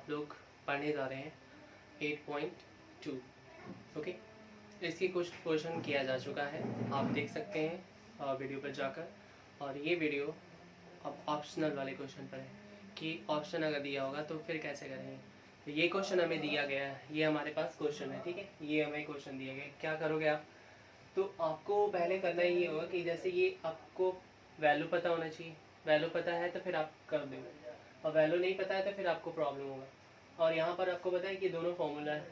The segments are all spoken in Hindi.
आप लोग पढ़ने जा रहे हैं 8.2। ओके, इसकी कुछ क्वेश्चन किया जा चुका है, आप देख सकते हैं वीडियो पर जाकर। और ये वीडियो अब ऑप्शनल वाले क्वेश्चन पर है कि ऑप्शन अगर दिया होगा तो फिर कैसे करेंगे। तो ये क्वेश्चन हमें दिया गया है, ये हमारे पास क्वेश्चन है, ठीक है। ये हमें क्वेश्चन दिया गया, क्या करोगे आप? तो आपको पहले करना ये होगा कि जैसे ये आपको वैल्यू पता होना चाहिए, वैल्यू पता है तो फिर आप कर दोगे, और वैल्यू नहीं पता है तो फिर आपको प्रॉब्लम होगा। और यहाँ पर आपको पता है कि दोनों फॉर्मूला है,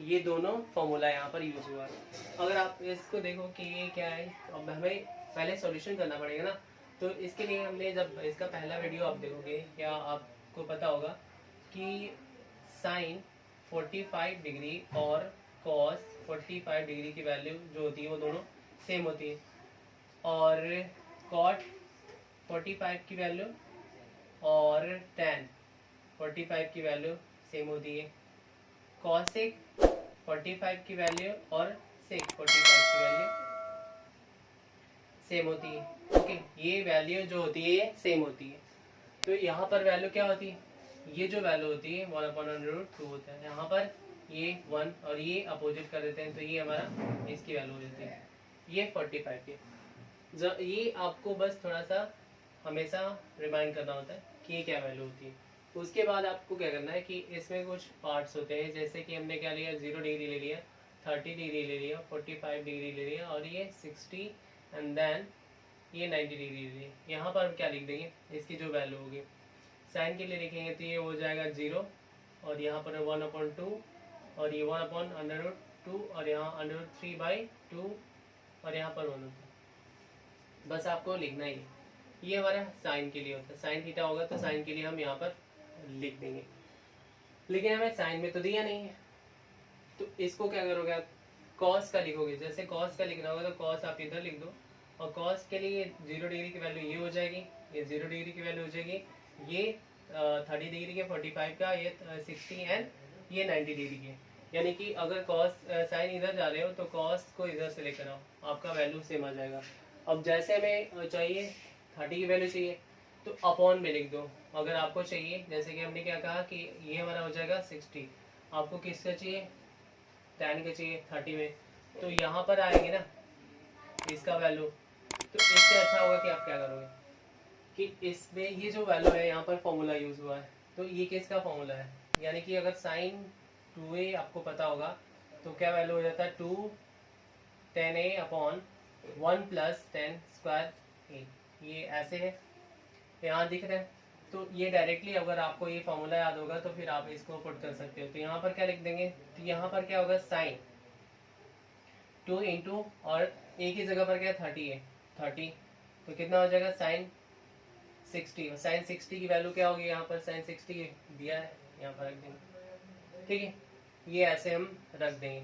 ये दोनों फॉर्मूला यहाँ पर यूज हुआ है। अगर आप इसको देखो कि ये क्या है, अब हमें पहले सॉल्यूशन करना पड़ेगा ना। तो इसके लिए हमने जब इसका पहला वीडियो आप देखोगे या आपको पता होगा कि साइन 45 डिग्री और कॉस 45 डिग्री की वैल्यू जो होती है वो दोनों सेम होती है, और कॉट 45 की वैल्यू और टैन 45 की वैल्यू सेम होती है, कॉसेक 45 की वैल्यू और सेक 45 की वैल्यू सेम होती है। ओके, ये वैल्यू जो होती है सेम होती है। तो यहाँ पर वैल्यू क्या होती है, ये जो वैल्यू होती है 1/√2 होता है। यहाँ पर ये 1 और ये अपोजिट कर देते हैं तो ये हमारा इसकी वैल्यू हो जाती है, ये 45 की। ये आपको बस थोड़ा सा हमेशा रिमाइंड करना होता है कि ये क्या वैल्यू होती है। उसके बाद आपको क्या करना है कि इसमें कुछ पार्ट्स होते हैं, जैसे कि हमने क्या लिया, 0 डिग्री ले लिया, 30 डिग्री ले लिया, 45 डिग्री ले लिया, और ये 60 एंड देन ये 90 डिग्री ले लिया। यहाँ पर हम क्या लिख देंगे, इसकी जो वैल्यू होगी साइन के लिए लिखेंगे तो ये हो जाएगा 0, और यहाँ पर 1/2, और ये 1/√2, और यहाँ √3/2, और यहाँ पर 1/2। बस आपको लिखना ही है। ये हमारा साइन के लिए होता है, साइन थीटा होगा तो साइन के लिए हम यहाँ पर लिख देंगे, लेकिन हमें साइन में तो दिया नहीं है। तो इसको क्या करोगे आप, कॉस का लिखोगे। जैसे कॉस का लिखना होगा तो कॉस आप इधर लिख दो, और कॉस के लिए 0 डिग्री की वैल्यू ये हो जाएगी, ये 0 डिग्री की वैल्यू हो जाएगी, ये 30 डिग्री के 45 का, ये 60 एंड ये 90 डिग्री के। यानी कि अगर कॉस साइन इधर जा रहे हो तो कॉस को इधर से लेकर आओ, आपका वैल्यू सेम आ जाएगा। अब जैसे हमें चाहिए 30 की वैल्यू चाहिए तो अपॉन में लिख दो। अगर आपको चाहिए, जैसे कि हमने क्या कहा कि ये हमारा हो जाएगा 60, आपको किसका चाहिए, tan का चाहिए 30 में, तो यहाँ पर आएगी ना इसका वैल्यू। तो इससे अच्छा होगा कि आप क्या करोगे कि इसमें ये जो वैल्यू है यहाँ पर फॉर्मूला यूज हुआ है, तो ये किसका फॉर्मूला है, यानी कि अगर साइन 2a आपको पता होगा तो क्या वैल्यू हो जाता है, 2 10a अपॉन 1 + 10 स्क्वायर a। ये ऐसे है, यहाँ दिख रहा है। तो ये डायरेक्टली अगर आपको ये फॉर्मूला याद होगा तो फिर आप इसको पुट कर सकते हो। तो यहाँ पर क्या लिख देंगे, तो यहाँ पर क्या होगा, साइन 2 इंटू, और a की जगह पर क्या 30 है, 30, तो कितना हो जाएगा साइन 60। साइन 60 की वैल्यू क्या होगी, यहाँ पर साइन 60 दिया है, यहाँ पर रख देंगे, ठीक है। ये ऐसे हम रख देंगे,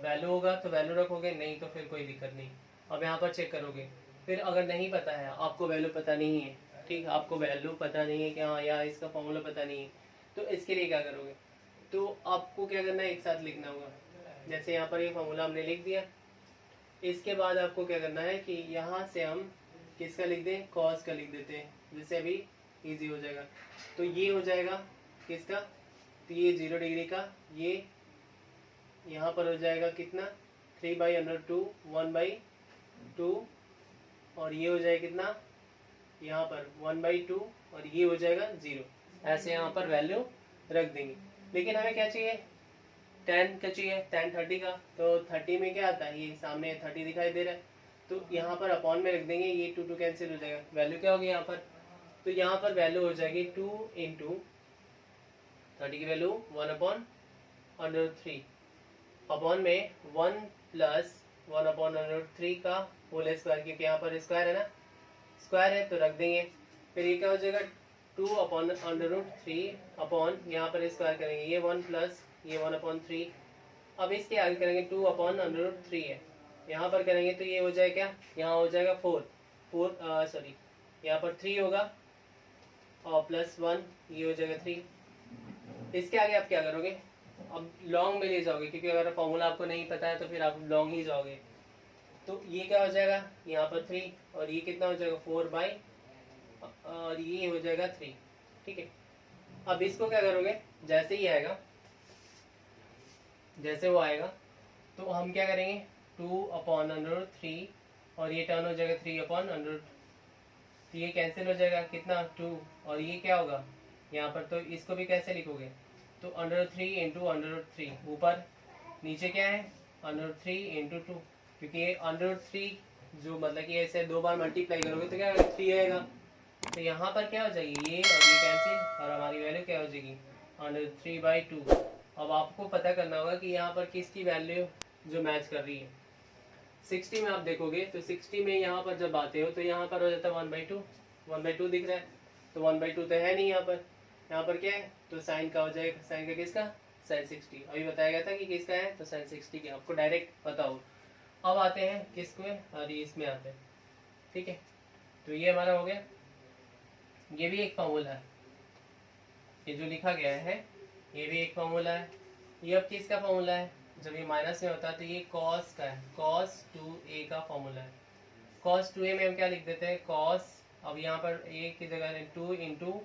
वैल्यू होगा तो वैल्यू रखोगे, नहीं तो फिर कोई दिक्कत नहीं। अब यहाँ पर चेक करोगे, फिर अगर नहीं पता है, आपको वैल्यू पता नहीं है, ठीक, आपको वैल्यू पता नहीं है कि हाँ या इसका फॉर्मूला पता नहीं है, तो इसके लिए क्या करोगे, तो आपको क्या करना है, एक साथ लिखना होगा। जैसे यहाँ पर ये फॉर्मूला हमने लिख दिया, इसके बाद आपको क्या करना है कि यहाँ से हम किसका लिख दें, कॉस का लिख देते हैं, जिससे अभी इजी हो जाएगा। तो ये हो जाएगा किसका, तो ये 0 डिग्री का, ये यहाँ पर हो जाएगा कितना, 3/√2 1/2, और ये हो जाएगा कितना, यहाँ पर 1/2, और ये हो जाएगा 0। ऐसे यहाँ पर वैल्यू रख देंगे। लेकिन हमें क्या चाहिए, tan का चाहिए, tan 30 का। तो 30 में क्या आता है, ये सामने 30 दिखाई दे रहा है, तो यहाँ पर अपॉन में रख देंगे, ये 2 कैंसिल हो जाएगा, वैल्यू क्या होगी यहाँ पर, तो यहाँ पर वैल्यू हो जाएगी 2 इंटू 30 की वैल्यू 1/√3 अपॉन में 1 + 1/√3 का होल स्क्वायर, क्योंकि यहाँ पर स्क्वायर है ना, स्क्वायर है तो रख देंगे। फिर ये क्या हो जाएगा 2/√3 अपॉन, यहाँ पर स्क्वायर करेंगे, ये 1 + ये 1/3। अब इसके आगे करेंगे 2/√3 है, यहाँ पर करेंगे तो ये हो जाएगा क्या, यहाँ हो जाएगा 4 सॉरी, यहाँ पर 3 होगा, और +1 ये हो जाएगा 3। इसके आगे आप क्या करोगे, अब लॉन्ग में ले जाओगे, क्योंकि अगर फॉर्मूला आपको नहीं पता है तो फिर आप लॉन्ग ही जाओगे। तो ये क्या हो जाएगा, यहाँ पर 3, और ये कितना हो जाएगा 4 बाई, और ये हो जाएगा 3, ठीक है। अब इसको क्या करोगे, जैसे ही आएगा, जैसे वो आएगा तो हम क्या करेंगे, 2/√3 और ये टर्न हो जाएगा 3/√, तो ये कैंसिल हो जाएगा, कितना 2, और ये क्या होगा यहाँ पर, तो इसको भी कैसे लिखोगे, तो √3 इंटू √3, ऊपर नीचे क्या है √3 इंटू 2, क्योंकि ये √3 जो मतलब कि ऐसे 2 बार मल्टीप्लाई करोगे तो क्या होगा 3 आएगा, तो यहाँ पर क्या हो जाएगी ये और ये कैंसिल, और हमारी वैल्यू क्या हो जाएगी √3/2। अब आपको पता करना होगा कि यहाँ पर किसकी वैल्यू जो मैच कर रही है। 60 में आप देखोगे तो 60 में यहाँ पर जब आते हो तो यहाँ पर हो जाता है 1/2, 1/2 दिख रहा है, तो 1/2 तो है नहीं यहाँ पर क्या है, तो साइन का हो जाएगा, साइन का किसका, साइन 60, अभी बताया गया था कि किसका है, तो साइन 60 की, आपको डायरेक्ट पता हो। अब आते हैं किसमें, और इसमें आते हैं, ठीक है, तो ये हमारा हो गया, ये भी एक फॉर्मूला है, ये जो लिखा गया है ये भी एक फॉर्मूला है। ये अब किसका फॉर्मूला है, जब ये माइनस में होता है तो ये कॉस का है, cos 2a का फॉर्मूला है। cos 2a में हम क्या लिख देते हैं, cos, अब यहाँ पर a की जगह 2 इंटू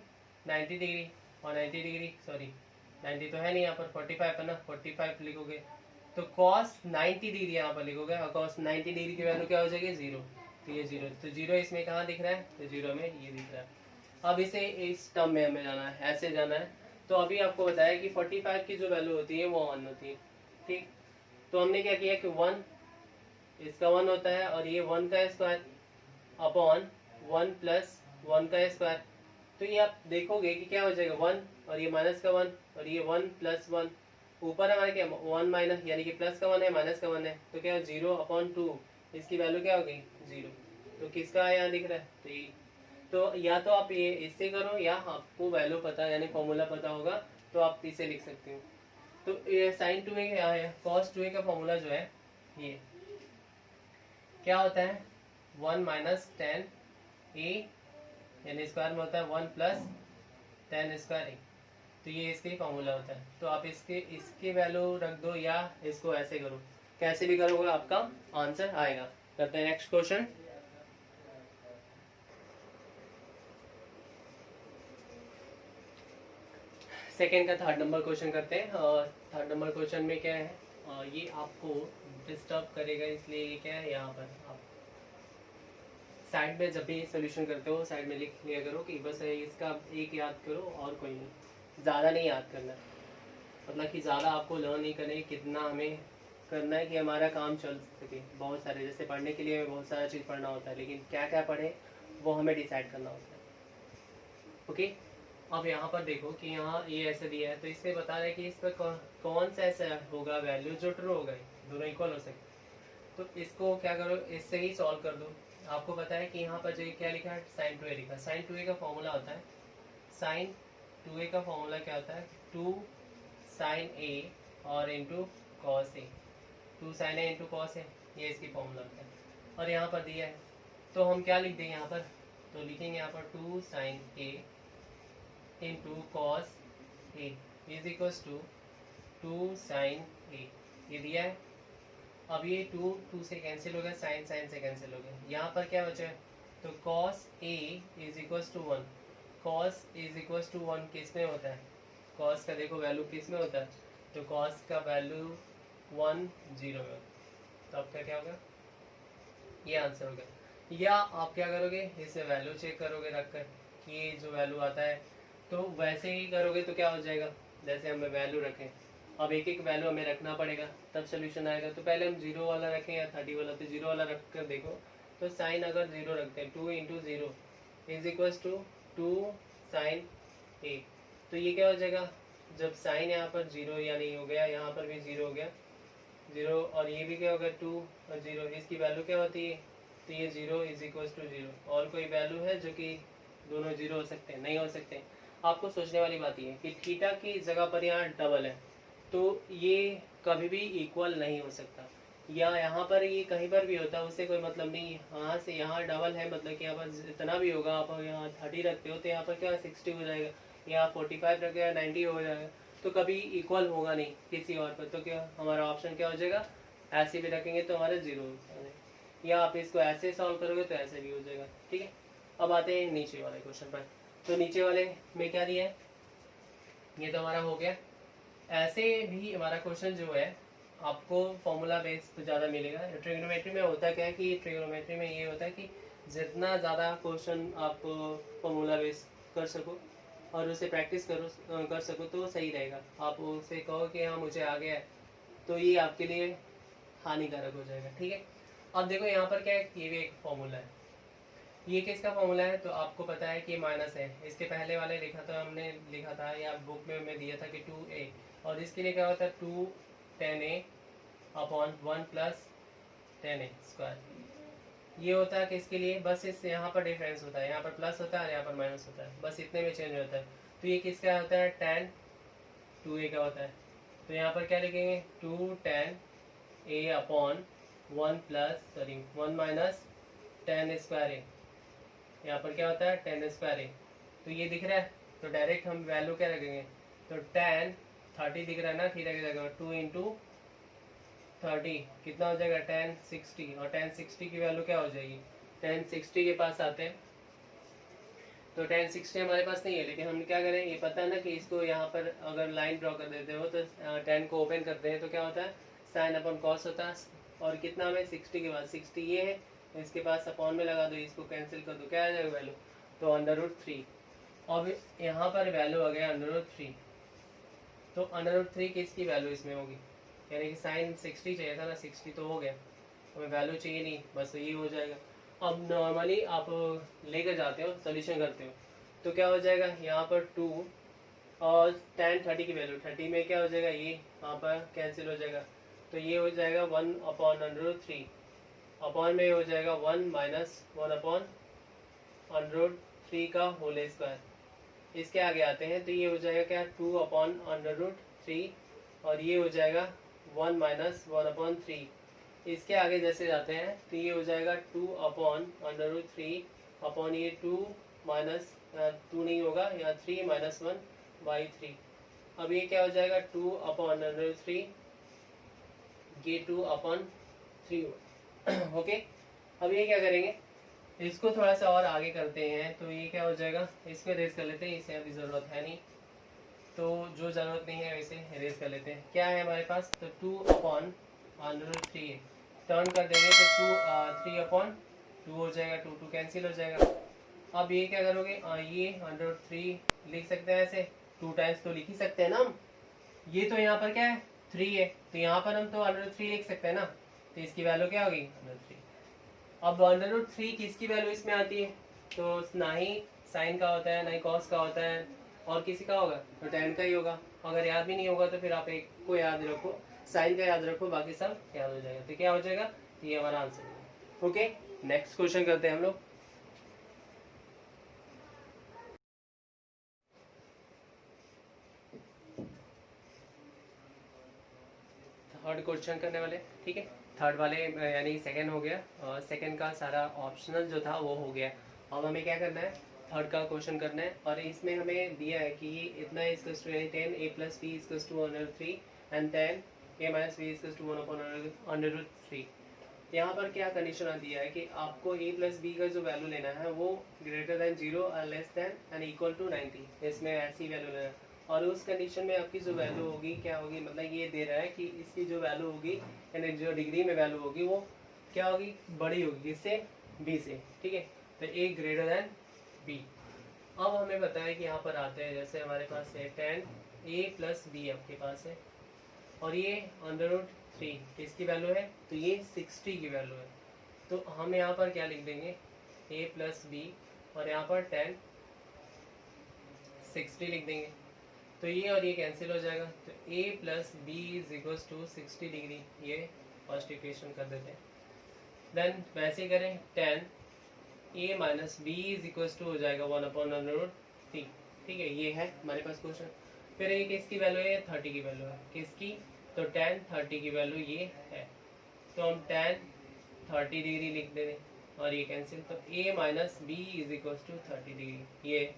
90 डिग्री, और 90 डिग्री सॉरी 90 तो है नहीं यहाँ पर, 45 है ना, 45 लिखोगे तो cos 90 डिग्री यहाँ पर लिखोगे, और cos 90 डिग्री की वैल्यू क्या हो जाएगी 0, तो ये 0, तो 0 इसमें कहाँ दिख रहा है, तो 0 में ये दिख रहा है। अब इसे इस टर्म में हमें जाना है, ऐसे जाना है, तो अभी आपको बताया कि 45 की जो वैल्यू होती है वो 1 होती है, ठीक, तो हमने क्या किया कि 1, इसका 1 होता है, और ये 1 का स्क्वायर अपॉन 1 प्लस 1 का स्क्वायर, तो ये आप देखोगे कि क्या हो जाएगा 1, और ये माइनस का 1, और ये 1 प्लस 1, ऊपर हमारे क्या 1 माइनस, यानी कि प्लस का 1 है माइनस का 1 है, तो क्या 0/2, इसकी वैल्यू क्या हो गई 0, तो किसका यहाँ दिख रहा है, तो ये, तो या तो आप ये इससे करो, या आपको वैल्यू पता यानी फॉर्मूला पता होगा तो आप इसे लिख सकते हो। तो ये साइन 2a क्या है, cos 2a का फॉर्मूला जो है ये क्या होता है, 1 माइनस 10a, यानी स्क्वायर में होता है 1 प्लस 10 स्क्वायर a, तो ये इसके फॉर्मूला होता है। तो आप इसके वैल्यू रख दो, या इसको ऐसे करो, कैसे भी करोगे आपका आंसर आएगा। करते हैं नेक्स्ट क्वेश्चन। सेकेंड का थर्ड नंबर क्वेश्चन करते हैं, और थर्ड नंबर क्वेश्चन में क्या है, ये आपको डिस्टर्ब करेगा, इसलिए ये क्या है, यहाँ पर आप साइड में जब भी सोल्यूशन करते हो साइड में लिख लिया करो कि बस इसका एक याद करो और कोई नहीं, ज़्यादा नहीं याद करना, मतलब कि ज़्यादा आपको लर्न नहीं करना है, कितना हमें करना है कि हमारा काम चल सके। बहुत सारे जैसे पढ़ने के लिए बहुत सारा चीज़ पढ़ना होता है, लेकिन क्या क्या पढ़े वो हमें डिसाइड करना होता है। ओके, अब यहाँ पर देखो कि यहाँ ये ऐसे दिया है, तो इससे बता रहे हैं कि इस पर कौन सा ऐसा होगा वैल्यू जो ट्रू होगा, दोनों इक्वल हो सकते, तो इसको क्या करो, इससे ही सॉल्व कर दो। आपको पता है कि यहाँ पर जो क्या लिखा है साइन 2a लिखा है, साइन 2a का फॉर्मूला होता है, साइन 2a का फॉर्मूला क्या होता है 2 साइन a और इंटू कॉस ए, 2 साइन ए इंटू कॉस ए, ये इसकी फॉर्मूला होता है। और यहाँ पर दिया है तो हम क्या लिख देंगे यहाँ पर, तो लिखेंगे यहाँ पर 2 sine a into cos A is equals to 2 sine A, ये दिया है। अब ये 2 से कैंसिल हो गया, साइन से कैंसिल हो गया, यहाँ पर क्या बचा है, तो cos A is equals to 1, cos is equals to 1 किस में होता है, कॉस का देखो वैल्यू किस में होता है, तो कॉस का वैल्यू 1 0 में होता है, तो आपका क्या होगा, ये आंसर हो गया। या आप क्या करोगे, इसे वैल्यू चेक करोगे रख कर कि ये जो वैल्यू आता है, तो वैसे ही करोगे तो क्या हो जाएगा, जैसे हमें वैल्यू रखें, अब एक एक वैल्यू हमें रखना पड़ेगा तब सोल्यूशन आएगा। तो पहले हम 0 वाला रखें या 30 वाला, तो 0 वाला रख कर देखो, तो साइन अगर 0 रखते हैं 2 into 0 is equals to 2 sine A, तो ये क्या हो जाएगा, जब साइन यहाँ पर 0 यानी हो गया, यहाँ पर भी 0 हो गया 0, और ये भी क्या होगा 2 और 0, इसकी वैल्यू क्या होती है, तो ये 0 इज इक्वल्स टू 0। और कोई वैल्यू है जो कि दोनों 0 हो सकते हैं, नहीं हो सकते। आपको सोचने वाली बात ये है कि थीटा की जगह पर यहाँ डबल है, तो ये कभी भी इक्वल नहीं हो सकता, या यहाँ पर ये कहीं पर भी होता है उससे कोई मतलब नहीं। यहाँ से यहाँ डबल है, मतलब कि यहाँ पर जितना भी होगा, आप यहाँ 30 रखते हो तो यहाँ पर क्या 60 हो जाएगा, यहाँ 45 रखेगा 90 हो जाएगा, तो कभी इक्वल होगा नहीं किसी और पर। तो क्या हमारा ऑप्शन क्या हो जाएगा, ऐसे भी रखेंगे तो हमारा 0 हो जाएगा, या आप इसको ऐसे सॉल्व करोगे तो ऐसे भी हो जाएगा। ठीक है, अब आते हैं नीचे वाले क्वेश्चन पर। तो नीचे वाले में क्या दिया है, ये तो हमारा हो गया। ऐसे भी हमारा क्वेश्चन जो है आपको फॉर्मूला बेस पे ज़्यादा मिलेगा। ट्रिग्नोमेट्री में होता क्या है कि ट्रिग्नोमेट्री में ये होता है कि जितना ज़्यादा क्वेश्चन आप फॉर्मूला बेस कर सको और उसे प्रैक्टिस कर सको तो सही रहेगा। आप उसे कहो कि हाँ मुझे आ गया है तो ये आपके लिए हानिकारक हो जाएगा। ठीक है, अब देखो यहाँ पर क्या है, ये भी एक फॉर्मूला है। ये किसका फॉर्मूला है तो आपको पता है कि माइनस है। इसके पहले वाले लिखा था या बुक में हमें दिया था कि 2a, और इसके लिए क्या होता है 2 10a upon 1 plus 10a square. ये होता है कि इसके लिए बस इस यहाँ पर डिफरेंस होता है, यहाँ पर प्लस होता है और यहाँ पर माइनस होता है, बस इतने में चेंज होता है। तो ये किसका होता है tan 2a का होता है। तो यहाँ पर क्या लिखेंगे 2 tan a upon 1 minus 10 square a। यहाँ पर क्या होता है 10 स्क्वायर ए। तो ये दिख रहा है तो डायरेक्ट हम वैल्यू क्या रखेंगे, तो tan 30 दिख रहा है ना, थीटा की जगह 2 इंटू 30 कितना हो जाएगा tan 60, और tan 60 की वैल्यू क्या हो जाएगी, tan 60 के पास आते हैं तो tan 60 हमारे पास नहीं है, लेकिन हम क्या करें, ये पता है ना कि इसको यहाँ पर अगर लाइन ड्रॉ कर देते हो तो tan को ओपन करते हैं तो क्या होता है साइन अपन कॉस होता है, और कितना हमें 60 के बाद 60 ये है, इसके पास अपॉन में लगा दो, इसको कैंसिल कर दो, क्या आ जाएगा वैल्यू, तो √3। अब यहाँ पर वैल्यू आ गया √3, तो √3 किसकी वैल्यू इसमें होगी, यानी कि साइन 60 चाहिए था ना, 60 तो हो गया, हमें वैल्यू चाहिए नहीं, बस ये हो जाएगा। अब नॉर्मली आप लेकर जाते हो सोल्यूशन करते हो तो क्या हो जाएगा, यहाँ पर 2 और tan 30 की वैल्यू 30 में क्या हो जाएगा, ये यहाँ पर कैंसिल हो जाएगा, तो ये हो जाएगा 1 अपॉन √3 अपॉन में हो जाएगा 1 माइनस 1 अपॉन √3 का होल स्क्वायर। इसके आगे आते हैं तो ये हो जाएगा क्या 2 अपॉन √3 और ये हो जाएगा 1 माइनस 1 अपॉन 3। इसके आगे जैसे जाते हैं तो ये हो जाएगा 2 अपॉन √3 अपॉन ये 2 माइनस 2 नहीं होगा, या 3 माइनस 1/3। अब ये क्या हो जाएगा 2 अपॉन √3, ये 2 अपॉन 3 ओके। अब ये क्या करेंगे, इसको थोड़ा सा और आगे करते हैं तो ये क्या हो जाएगा, इसको इरेज कर लेते हैं, इसे अभी ज़रूरत है नहीं, तो जो ज़रूरत नहीं है वैसे इरेज कर लेते हैं। क्या है हमारे पास, तो 2 अपॉन √3 टर्न कर देंगे तो 3 अपॉन 2 हो जाएगा, 2 कैंसिल हो जाएगा। अब ये क्या करोगे, ये √3 लिख सकते हैं ऐसे, 2 टाइम्स तो लिख ही सकते हैं ना हम, ये तो यहाँ पर क्या है 3 है तो यहाँ पर हम तो √3 लिख सकते हैं ना, तो इसकी वैल्यू क्या होगी √3। अब √3 किसकी वैल्यू इसमें आती है, तो ना ही साइन का होता है ना ही कॉस का होता है, और किसी का होगा तो tan का ही होगा। अगर याद भी नहीं होगा तो फिर आप एक को याद रखो, साइन का याद रखो, बाकी सब याद हो जाएगा। तो क्या हो जाएगा, ये हमारा आंसर है। ओके, नेक्स्ट क्वेश्चन करते हैं हम लोग। थर्ड क्वेश्चन करने वाले, ठीक है, थर्ड वाले यानी सेकंड हो गया, और सेकंड का सारा ऑप्शनल जो था वो हो गया। अब हमें क्या करना है, थर्ड का क्वेश्चन करना है, और इसमें हमें दिया है कि इतना is to 10 a plus b is to √3 and 10 a minus b is to 1 upon √3। यहाँ पर क्या कंडीशन दिया है कि आपको a प्लस बी का जो वैल्यू लेना है वो ग्रेटर देन 0 और less than and equal to 90, इसमें ऐसी वैल्यू लेना है। और उस कंडीशन में आपकी जो वैल्यू होगी क्या होगी, मतलब ये दे रहा है कि इसकी जो वैल्यू होगी यानी जो डिग्री में वैल्यू होगी वो क्या होगी, बड़ी होगी किससे, b से, ठीक है। तो a ग्रेटर देन b। अब हमें पता है कि यहाँ पर आते हैं, जैसे हमारे पास है 10 a प्लस बी आपके पास है, और ये √3 किसकी वैल्यू है, तो ये 60 की वैल्यू है। तो हम यहाँ पर क्या लिख देंगे, a प्लस बी, और यहाँ पर 10 60 लिख देंगे, तो ये और ये कैंसिल हो जाएगा, तो a plus B is equals to 60 degree, ये फर्स्ट इक्वेशन कर देते हैं। देन वैसे ही करें 10 a minus B is equals to हो जाएगा 1 अपॉन √3, ठीक है, ये है हमारे पास क्वेश्चन। फिर ये किसकी वैल्यू है, 30 की वैल्यू है, किसकी, तो tan 30 की वैल्यू ये है, तो हम tan 30 डिग्री लिख देंगे, और ये कैंसिल, तो a minus B is equals to 30 degree ये।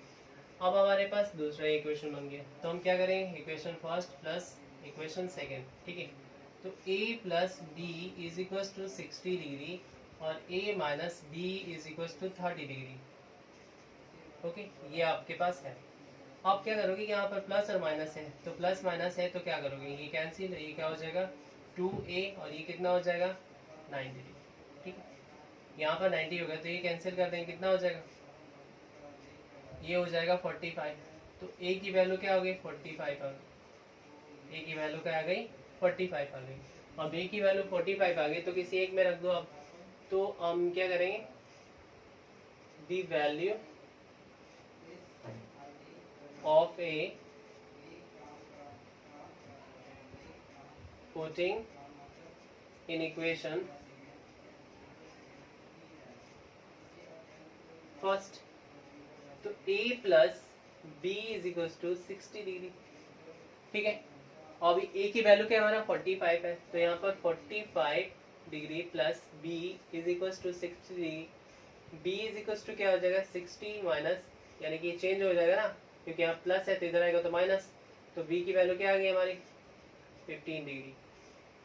अब हमारे पास दूसरा इक्वेशन बन गया, तो हम क्या करें, equation first plus equation second, ठीक है। तो a plus B is equals to 60 degree और a minus B is equals to 30 degree, okay, ये आपके पास है। आप क्या करोगे कि यहाँ पर प्लस और माइनस है, तो प्लस माइनस है तो क्या करोगे, ये कैंसिल, ये क्या हो जाएगा 2a और ये कितना हो जाएगा 90, ठीक है। यहाँ पर 90 होगा तो ये कैंसिल कर देंगे, कितना हो जाएगा, ये हो जाएगा 45। तो a की वैल्यू क्या हो गई 45 आ गई, a की वैल्यू क्या आ गई 45 आ गई। अब a की वैल्यू 45 आ गई तो किसी एक में रख दो अब। तो हम क्या करेंगे, the value of a putting in equation first, तो a plus b is equal to 60 degree, ठीक है। अब a की वैल्यू क्या है हमारा 45 है, तो यहाँ पर 45 degree plus b is equal to 60 degree, b is equal to क्या हो जाएगा 60 माइनस, यानी कि चेंज हो जाएगा ना, क्योंकि यहाँ प्लस है तो इधर आएगा तो माइनस, तो b की वैल्यू क्या आ गई हमारी 15 डिग्री।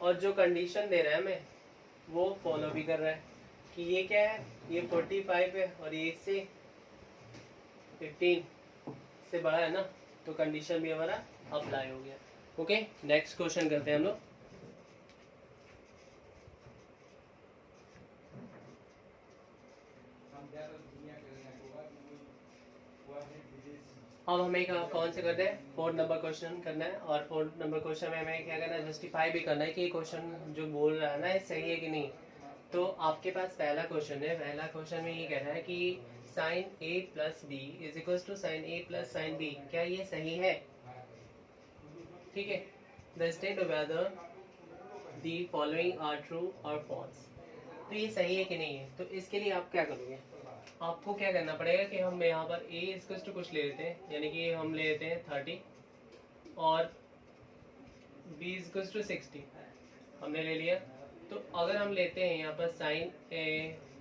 और जो कंडीशन दे रहा है हमें वो फॉलो भी कर रहा है कि ये क्या है, ये 45 है और ये इससे 15 से बड़ा है ना, तो कंडीशन भी हमारा अप्लाई हो गया। ओके, नेक्स्ट क्वेश्चन करते हैं हम लोग। अब हमें कौन से करते हैं, 4 नंबर क्वेश्चन करना है, और 4 नंबर क्वेश्चन में हमें क्या करना है, जस्टिफाई भी करना है कि ये क्वेश्चन जो बोल रहा है ना ये सही है कि नहीं। तो आपके पास पहला क्वेश्चन है, पहला क्वेश्चन में ये कह रहा है कि sine a plus B is equal to sine a plus sine B, क्या ये सही है, ठीक है। The state whether the following are true or false, तो ये सही है कि नहीं है। तो इसके लिए आप क्या करोगे, आपको क्या करना पड़ेगा कि हम यहाँ पर a इक्वल टू कुछ ले लेते हैं, यानी कि हम ले लेते हैं 30 और b इक्वल टू 60 हमने ले लिया। तो अगर हम लेते हैं यहाँ पर साइन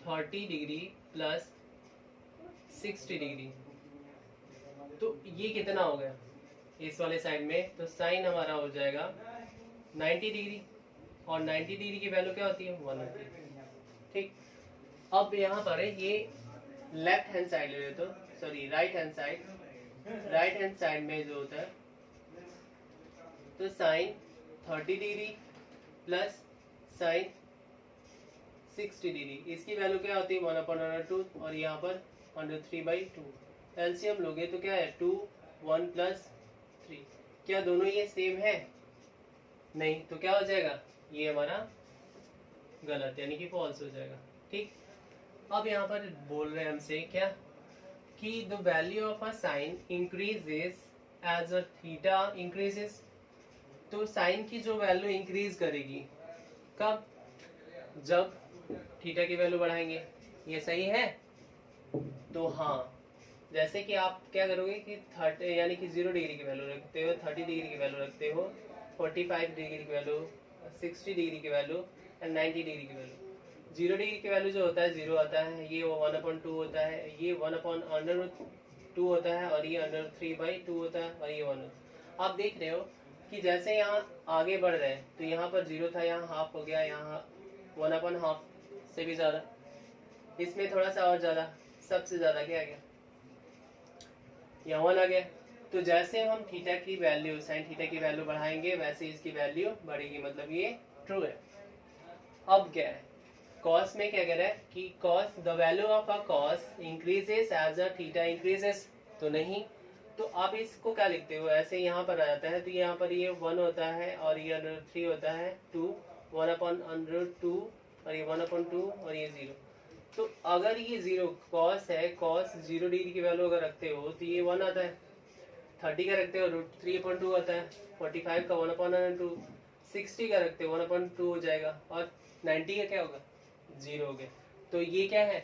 30 डिग्री प्लस 60 डिग्री, तो ये कितना हो गया इस वाले साइड में, तो साइन हमारा हो जाएगा 90 डिग्री, और 90 डिग्री की वैल्यू क्या होती है 1 होती है, ठीक। अब यहाँ पर है ये लेफ्ट हैंड साइड ले तो sorry right hand side, right hand side में जो होता है तो sine 30 degree plus sine 60 degree, इसकी वैल्यू क्या होती है 1/√2 और यहाँ पर √3/2। एलसीएम लोगे तो क्या है 2 1 प्लस 3, क्या दोनों ये सेम है, नहीं, तो क्या हो जाएगा ये हमारा गलत यानी कि फॉल्स हो जाएगा, ठीक। अब यहाँ पर बोल रहे हैं हमसे क्या कि the value of a sine increases as a theta increases, तो साइन की जो वैल्यू इंक्रीज करेगी कब, जब थीटा की वैल्यू बढ़ाएंगे, ये सही है। तो हाँ, जैसे कि आप क्या करोगे कि 30 यानी कि 0 डिग्री की वैल्यू रखते हो, 30 डिग्री की वैल्यू रखते हो, 45 डिग्री की वैल्यू, 60 डिग्री की वैल्यू एंड 90 डिग्री की वैल्यू। 0 डिग्री की वैल्यू जो होता है 0 आता है, ये 1/2 होता है, ये 1/√2 होता है, और ये √3/2 होता है, और ये 1। आप देख रहे हो कि जैसे यहाँ आगे बढ़ रहे हैं तो यहाँ पर 0 था, यहाँ हाफ हो गया, यहाँ 1/2 से भी ज़्यादा, इसमें थोड़ा सा और ज़्यादा, सबसे ज़्यादा क्या आ गया यहाँ 1 आ गया। तो जैसे हम थीटा की वैल्यू साइन थीटा की वैल्यू बढ़ाएंगे वैसे इसकी वैल्यू बढ़ेगी, मतलब ये ट्रू है। अब क्या है कॉस में क्या कह रहा है कि cos the value of a cos increases as a theta increases, तो नहीं, तो आप इसको क्या लिखते हो, ऐसे यहाँ पर आ जाता है, तो यहाँ पर ये 1 होता है और ये √3 होता है 2, 1/√2 और ये 1/2 और ये 0। तो अगर ये 0 कॉस है, कॉस 0 डिग्री की वैल्यू अगर रखते हो तो ये 1 आता है, 30 का रखते हो √3/2 आता है, 45 का 1/2, 60 का रखते हो 1/2 हो जाएगा, और 90 का क्या होगा 0 हो गया। तो ये क्या है,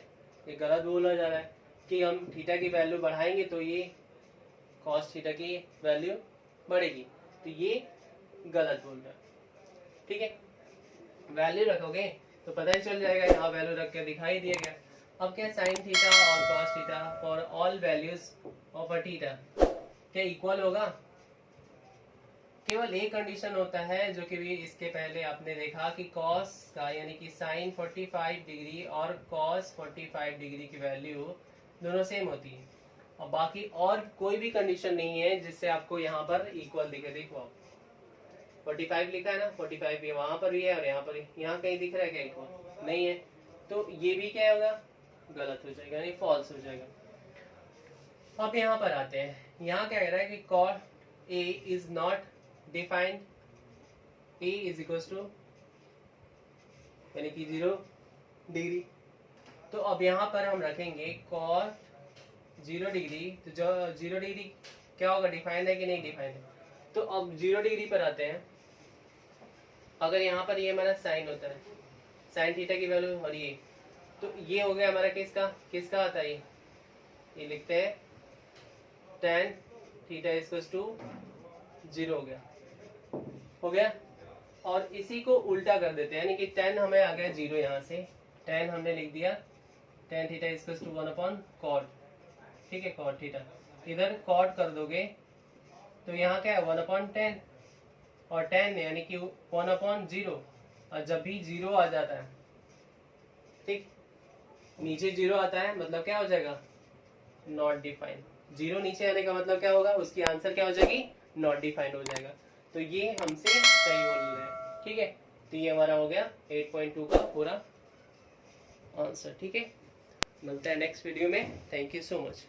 ये गलत बोला जा रहा है कि हम थीटा की वैल्यू बढ़ाएंगे तो ये कॉस थीटा की वैल्यू बढ़ेगी, तो ये गलत बोल रहा है, ठीक है। वैल्यू रखोगे तो पता ही चल जाएगा, यहाँ वैल्यू रख के दिखाई दिया गया। अब क्या साइन थीटा और cos theta for all values of a theta क्या इक्वल होगा, केवल एक कंडीशन होता है जो कि भी इसके पहले आपने देखा कि कॉस का यानी कि साइन 45 डिग्री और कॉस 45 डिग्री की वैल्यू दोनों सेम होती है, और बाकी और कोई भी कंडीशन नहीं है जिससे आपको यहाँ पर इक्वल दिखे। देखो 45 लिखा है ना, 45 ये वहां पर भी है और यहाँ पर भी, यहाँ कहीं दिख रहा है क्या इक्वल? नहीं है, तो ये भी क्या होगा, गलत हो जाएगा, यानी फॉल्स हो जाएगा। अब यहाँ पर आते हैं, यहाँ क्या कह रहा है कि cot A is not defined, A is equal to यानी कि 0 डिग्री। तो अब यहाँ पर हम रखेंगे cot 0 डिग्री, तो जो 0 डिग्री क्या होगा, डिफाइंड है कि नहीं डिफाइंड है। तो अब 0 डिग्री पर आते हैं, अगर यहाँ पर ये हमारा साइन होता है, साइन थीटा की वैल्यू, और ये तो ये हो गया हमारा किसका आता है, ये लिखते हैं tan थीटा इक्वल्स टू 0 हो गया। और इसी को उल्टा कर देते हैं, यानी कि tan हमें आ गया 0, यहाँ से tan हमने लिख दिया tan theta equals to 1/cot, ठीक है, cot थीटा, इधर cot कर दोगे तो यहाँ क्या है 1/10, और tan यानी कि 1/0, और जब भी 0 आ जाता है, ठीक, नीचे 0 आता है मतलब क्या हो जाएगा, नॉट डिफाइंड। 0 नीचे आने का मतलब क्या होगा, उसकी आंसर क्या हो जाएगी, नॉट डिफाइंड हो जाएगा। तो ये हमसे सही बोल रहे हैं, ठीक है। तो ये हमारा हो गया 8.2 का पूरा आंसर, ठीक है। मिलते हैं नेक्स्ट वीडियो में, थैंक यू सो मच।